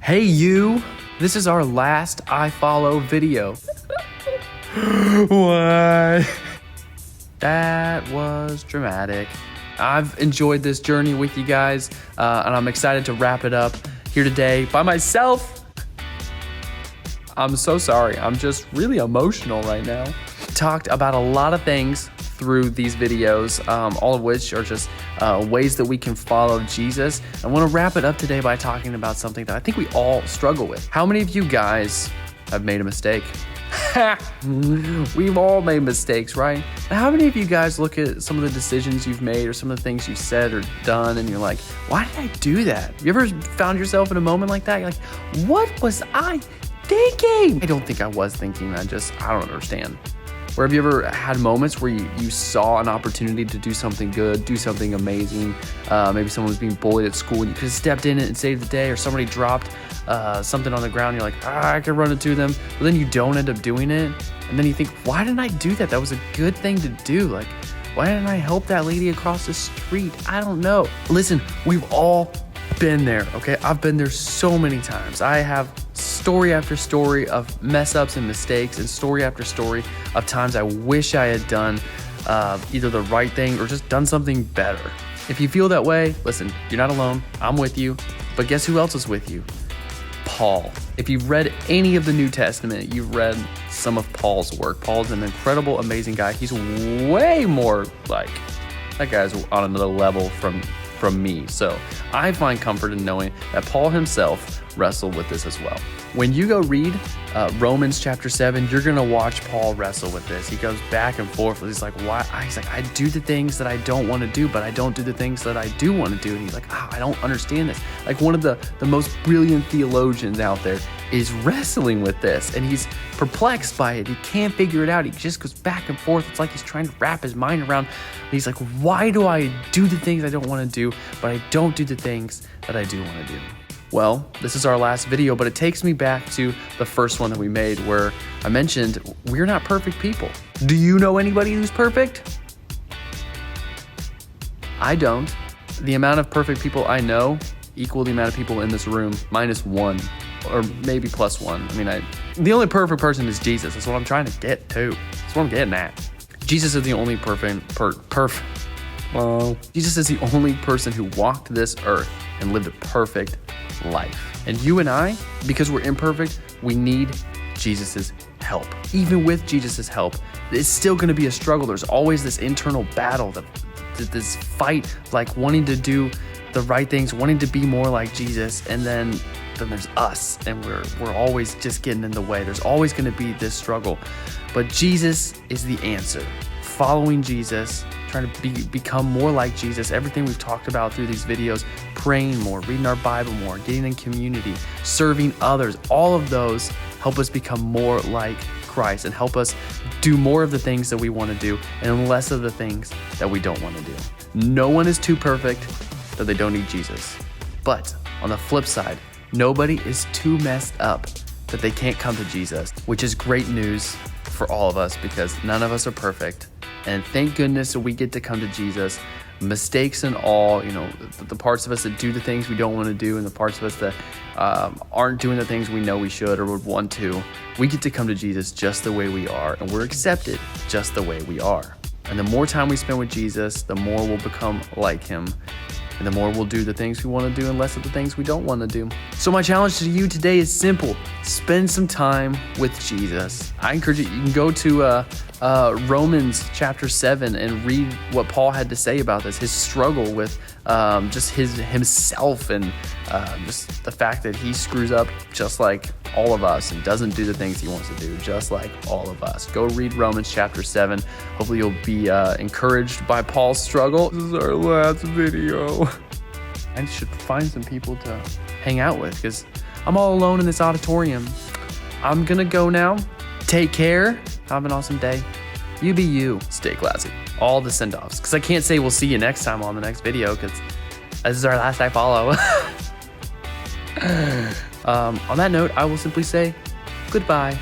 Hey you, this is our last I Follow video. What? That was dramatic. I've enjoyed this journey with you guys, and I'm excited to wrap it up here today by myself. I'm so sorry, I'm just really emotional right now. Talked about a lot of things through these videos, all of which are just ways that we can follow Jesus. I want to wrap it up today by talking about something that I think we all struggle with. How many of you guys have made a mistake? We've all made mistakes, right? How many of you guys look at some of the decisions you've made or some of the things you said or done and you're like, why did I do that? You ever found yourself in a moment like that? You're like, what was I thinking? I don't think I was thinking, I don't understand. Or have you ever had moments where you saw an opportunity to do something good, do something amazing? Maybe someone was being bullied at school and you could have stepped in and saved the day, or somebody dropped something on the ground and you're like, I could run it to them, but then you don't end up doing it. And then you think, why didn't I do that? That was a good thing to do. Like, why didn't I help that lady across the street? I don't know. Listen, we've all been there, okay? I've been there so many times. I have story after story of mess ups and mistakes, and story after story of times I wish I had done either the right thing or just done something better. If you feel that way, listen, you're not alone. I'm with you. But guess who else is with you? Paul. If you've read any of the New Testament, you've read some of Paul's work. Paul's an incredible, amazing guy. He's way more like, that guy's on another level from me. So I find comfort in knowing that Paul himself wrestled with this as well. When you go read Romans chapter 7, you're gonna watch Paul wrestle with this. He goes back and forth. He's like, why? He's like, I do the things that I don't want to do, but I don't do the things that I do want to do. And he's like, I don't understand this. Like, one of the most brilliant theologians out there is wrestling with this, and he's perplexed by it. He can't figure it out. He just goes back and forth. It's like he's trying to wrap his mind around. He's like, why do I do the things I don't want to do, but I don't do the things that I do want to do? Well, this is our last video, but it takes me back to the first one that we made where I mentioned we're not perfect people. Do you know anybody who's perfect? I don't. The amount of perfect people I know equal the amount of people in this room, -1, or maybe +1. I mean, the only perfect person is Jesus. That's what I'm trying to get to. That's what I'm getting at. Jesus is the only Jesus is the only person who walked this earth and lived a perfect life. And you and I, because we're imperfect, we need Jesus's help. Even with Jesus's help, it's still going to be a struggle. There's always this internal battle, this fight, like wanting to do the right things, wanting to be more like Jesus, and then there's us, and we're always just getting in the way. There's always going to be this struggle, but Jesus is the answer. Following Jesus, trying to become more like Jesus, everything we've talked about through these videos, praying more, reading our Bible more, getting in community, serving others, all of those help us become more like Christ and help us do more of the things that we want to do and less of the things that we don't want to do. No one is too perfect that they don't need Jesus. But on the flip side, nobody is too messed up that they can't come to Jesus, which is great news for all of us because none of us are perfect. And thank goodness that we get to come to Jesus, mistakes and all, the parts of us that do the things we don't want to do and the parts of us that aren't doing the things we know we should or would want to. We get to come to Jesus just the way we are, and we're accepted just the way we are. And the more time we spend with Jesus, the more we'll become like him. And the more we'll do the things we want to do and less of the things we don't want to do. So my challenge to you today is simple. Spend some time with Jesus. I encourage you can go to Romans chapter 7 and read what Paul had to say about this, his struggle with just himself and just the fact that he screws up just like all of us and doesn't do the things he wants to do just like all of us. Go read Romans chapter 7. Hopefully you'll be encouraged by Paul's struggle. This is our last video. I should find some people to hang out with because I'm all alone in this auditorium. I'm gonna go now. Take care. Have an awesome day. You be you. Stay classy. All the send-offs. Because I can't say we'll see you next time on the next video because this is our last I Follow. On that note, I will simply say goodbye.